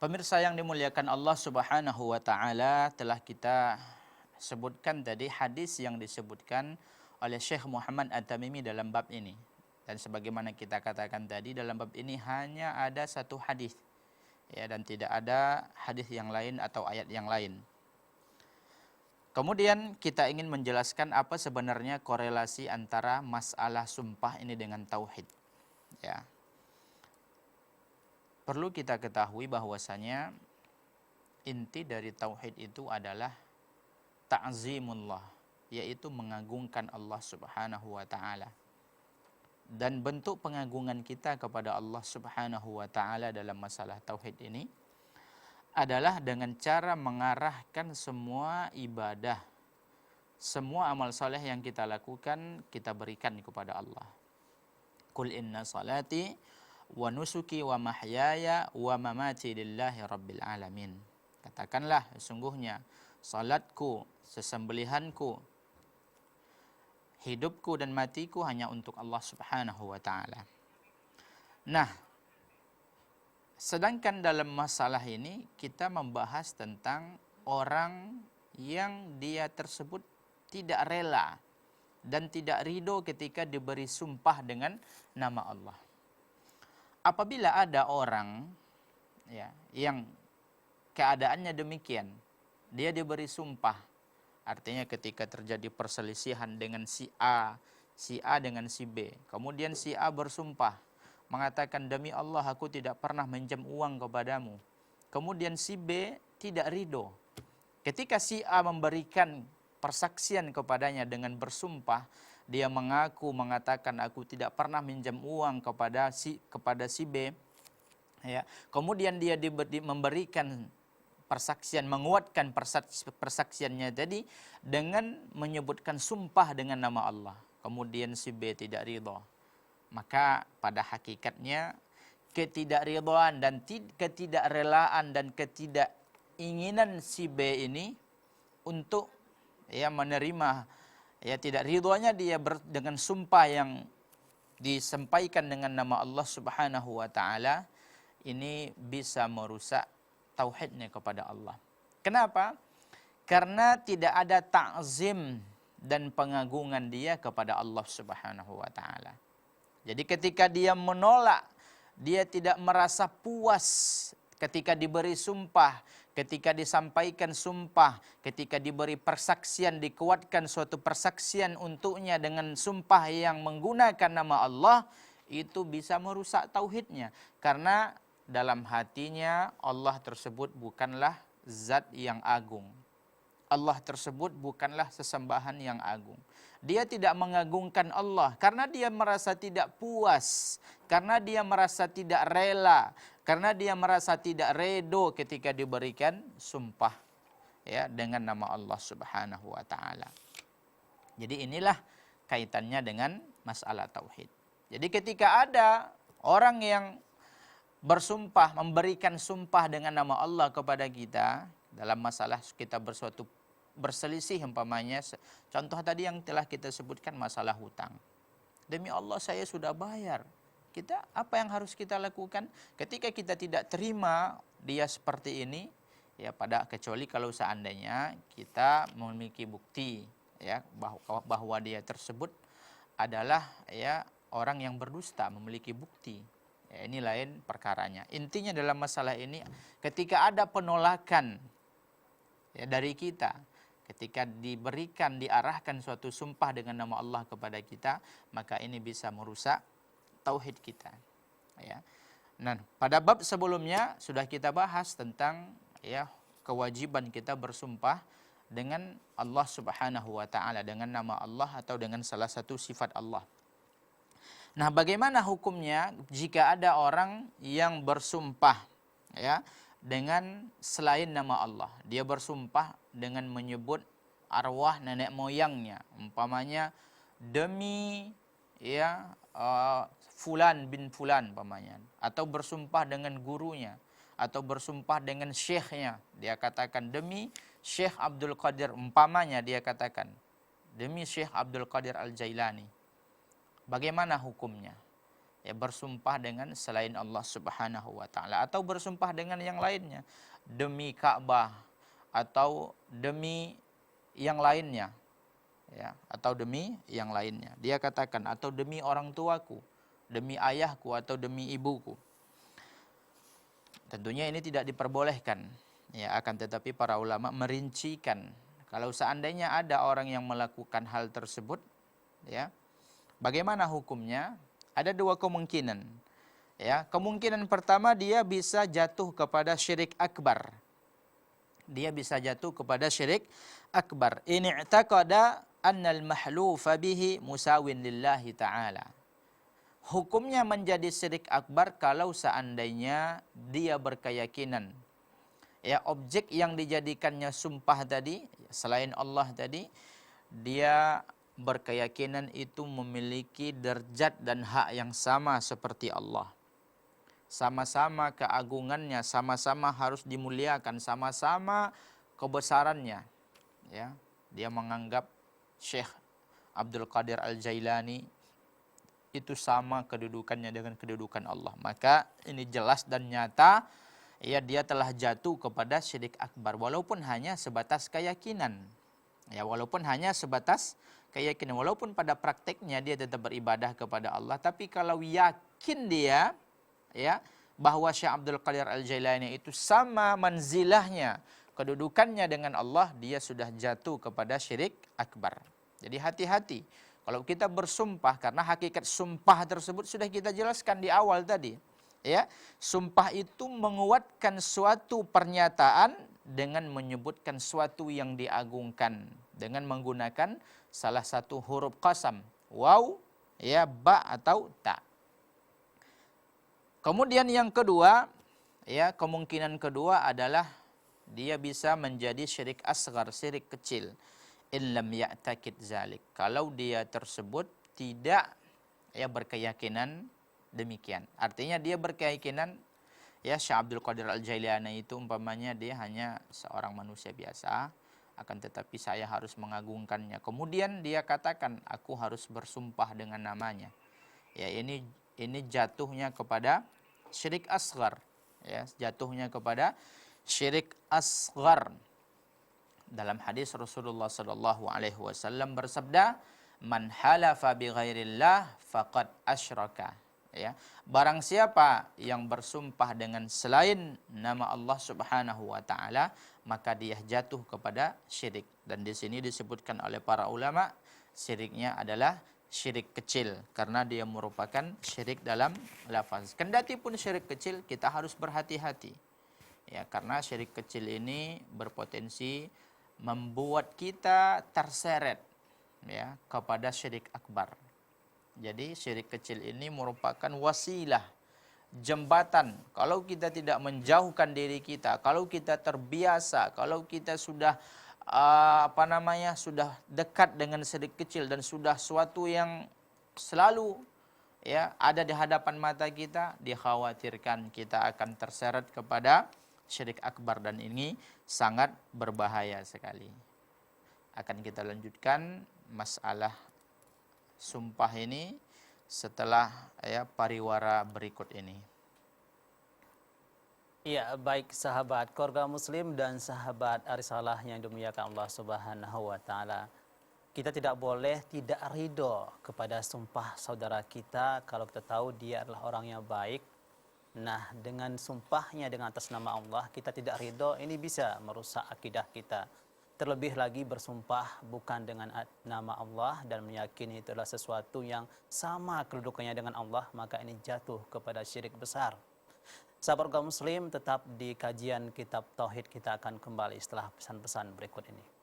Pemirsa yang dimuliakan Allah Subhanahu wa taala, telah kita sebutkan tadi hadis yang disebutkan oleh Syekh Muhammad At-Tamimi dalam bab ini. Dan sebagaimana kita katakan tadi, dalam bab ini hanya ada satu hadis. Ya, dan tidak ada hadis yang lain atau ayat yang lain. Kemudian kita ingin menjelaskan apa sebenarnya korelasi antara masalah sumpah ini dengan tauhid. Ya. Perlu kita ketahui bahwasanya inti dari tauhid itu adalah ta'zimullah, yaitu mengagungkan Allah Subhanahu wa taala. Dan bentuk pengagungan kita kepada Allah Subhanahu wa taala dalam masalah tauhid ini adalah dengan cara mengarahkan semua ibadah, semua amal soleh yang kita lakukan, kita berikan kepada Allah. Qul inna salati wa nusuki wa mahyaya wa mamati lillahi rabbil alamin. Katakanlah, sesungguhnya salatku, sesembelihanku, hidupku dan matiku hanya untuk Allah Subhanahu wa taala. Nah, sedangkan dalam masalah ini kita membahas tentang orang yang dia tersebut tidak rela dan tidak ridho ketika diberi sumpah dengan nama Allah. Apabila ada orang yang keadaannya demikian, dia diberi sumpah, artinya ketika terjadi perselisihan dengan si A dengan si B, kemudian si A bersumpah mengatakan, demi Allah aku tidak pernah minjam uang kepadamu. Kemudian si B tidak ridho. Ketika si A memberikan persaksian kepadanya dengan bersumpah, dia mengaku mengatakan aku tidak pernah minjam uang kepada si B. Ya. Kemudian dia memberikan persaksian, menguatkan persaksiannya tadi dengan menyebutkan sumpah dengan nama Allah. Kemudian si B tidak ridho. Maka pada hakikatnya ketidakridhaan dan ketidakrelaan dan ketidakinginan si B ini untuk menerima, tidak ridhonya dia dengan sumpah yang disampaikan dengan nama Allah Subhanahu wa taala, ini bisa merusak tauhidnya kepada Allah. Kenapa? Karena tidak ada ta'zim dan pengagungan dia kepada Allah Subhanahu wa taala. Jadi ketika dia menolak, dia tidak merasa puas ketika diberi sumpah, ketika disampaikan sumpah, ketika diberi persaksian, dikuatkan suatu persaksian untuknya dengan sumpah yang menggunakan nama Allah, itu bisa merusak tauhidnya. Karena dalam hatinya Allah tersebut bukanlah zat yang agung. Allah tersebut bukanlah sesembahan yang agung. Dia tidak mengagungkan Allah karena dia merasa tidak puas, karena dia merasa tidak rela, karena dia merasa tidak redo ketika diberikan sumpah dengan nama Allah Subhanahu wa taala. Jadi inilah kaitannya dengan masalah tauhid. Jadi ketika ada orang yang bersumpah, memberikan sumpah dengan nama Allah kepada kita dalam masalah kita bersuatu berselisih, umpamanya contoh tadi yang telah kita sebutkan masalah hutang. Demi Allah saya sudah bayar. Apa yang harus kita lakukan ketika kita tidak terima dia seperti ini? Kecuali kalau seandainya kita memiliki bukti bahwa dia tersebut adalah orang yang berdusta, memiliki bukti. Ini lain perkaranya. Intinya dalam masalah ini, ketika ada penolakan dari kita, ketika diarahkan suatu sumpah dengan nama Allah kepada kita, maka ini bisa merusak tauhid kita. Nah, pada bab sebelumnya sudah kita bahas tentang kewajiban kita bersumpah dengan Allah Subhanahu wa taala, dengan nama Allah atau dengan salah satu sifat Allah. Nah, bagaimana hukumnya jika ada orang yang bersumpah dengan selain nama Allah? Dia bersumpah dengan menyebut arwah nenek moyangnya, umpamanya demi fulan bin fulan umpamanya, atau bersumpah dengan gurunya, atau bersumpah dengan syekhnya. Dia katakan demi Syekh Abdul Qadir, umpamanya dia katakan demi Syekh Abdul Qadir Al-Jailani. Bagaimana hukumnya? ya bersumpah dengan selain Allah Subhanahu wa taala atau bersumpah dengan yang lainnya, demi Ka'bah atau demi yang lainnya, ya, atau demi yang lainnya. Dia katakan atau demi orang tuaku, demi ayahku atau demi ibuku. Tentunya ini tidak diperbolehkan, ya, akan tetapi para ulama merincikan kalau seandainya ada orang yang melakukan hal tersebut, ya, bagaimana hukumnya? Ada dua kemungkinan. Ya, kemungkinan pertama dia bisa jatuh kepada syirik akbar. Dia bisa jatuh kepada syirik akbar. In i'taqada annal mahlufa bihi musawin lillahi ta'ala. Hukumnya menjadi syirik akbar kalau seandainya dia berkeyakinan, ya, objek yang dijadikannya sumpah tadi selain Allah tadi, dia berkeyakinan itu memiliki derajat dan hak yang sama seperti Allah. Sama-sama keagungannya, sama-sama harus dimuliakan, sama-sama kebesarannya. Ya, dia menganggap Syekh Abdul Qadir Al-Jailani itu sama kedudukannya dengan kedudukan Allah. Maka ini jelas dan nyata, ya, dia telah jatuh kepada syirik akbar walaupun hanya sebatas keyakinan. Ya, walaupun hanya sebatas keyakinan, walaupun pada prakteknya dia tetap beribadah kepada Allah, tapi kalau yakin dia, ya, bahwa Syekh Abdul Qadir Al-Jailani itu sama manzilahnya, kedudukannya dengan Allah, dia sudah jatuh kepada syirik akbar. Jadi hati-hati kalau kita bersumpah, karena hakikat sumpah tersebut sudah kita jelaskan di awal tadi. Ya, sumpah itu menguatkan suatu pernyataan dengan menyebutkan suatu yang diagungkan dengan menggunakan salah satu huruf qasam, waw, ya, ba atau ta. Kemudian yang kedua, ya, kemungkinan kedua adalah dia bisa menjadi syirik asghar, syirik kecil. In lam ya'takid zalik. Kalau dia tersebut tidak, ya, berkeyakinan demikian. Artinya dia berkeyakinan, ya, Syekh Abdul Qadir Al-Jailani itu umpamanya dia hanya seorang manusia biasa, akan tetapi saya harus mengagungkannya. Kemudian dia katakan, aku harus bersumpah dengan namanya. Ya, ini jatuhnya kepada syirik asghar, ya, jatuhnya kepada syirik asghar. Dalam hadis Rasulullah sallallahu alaihi wasallam bersabda, man halafa bi ghairillah faqad asyraka. Ya, barang siapa yang bersumpah dengan selain nama Allah Subhanahu wa taala, maka dia jatuh kepada syirik. Dan di sini disebutkan oleh para ulama, syiriknya adalah syirik kecil karena dia merupakan syirik dalam lafaz. Kendati pun syirik kecil, kita harus berhati-hati. Ya, karena syirik kecil ini berpotensi membuat kita terseret, ya, kepada syirik akbar. Jadi syirik kecil ini merupakan wasilah, jembatan. Kalau kita tidak menjauhkan diri kita, kalau kita terbiasa, kalau kita sudah sudah dekat dengan syirik kecil dan sudah suatu yang selalu, ya, ada di hadapan mata kita, dikhawatirkan kita akan terseret kepada syirik akbar dan ini sangat berbahaya sekali. Akan kita lanjutkan masalah sumpah ini setelah, ya, pariwara berikut ini. Ya, baik sahabat keluarga muslim dan sahabat Arisalah yang dimuliakan Allah Subhanahu wa taala. Kita tidak boleh tidak ridho kepada sumpah saudara kita kalau kita tahu dia adalah orang yang baik. Nah, dengan sumpahnya dengan atas nama Allah kita tidak ridho, ini bisa merusak akidah kita. Terlebih lagi bersumpah bukan dengan nama Allah dan meyakini itu adalah sesuatu yang sama kedudukannya dengan Allah, maka ini jatuh kepada syirik besar. Sahabat kaum muslim, tetap di kajian kitab Tauhid, kita akan kembali setelah pesan-pesan berikut ini.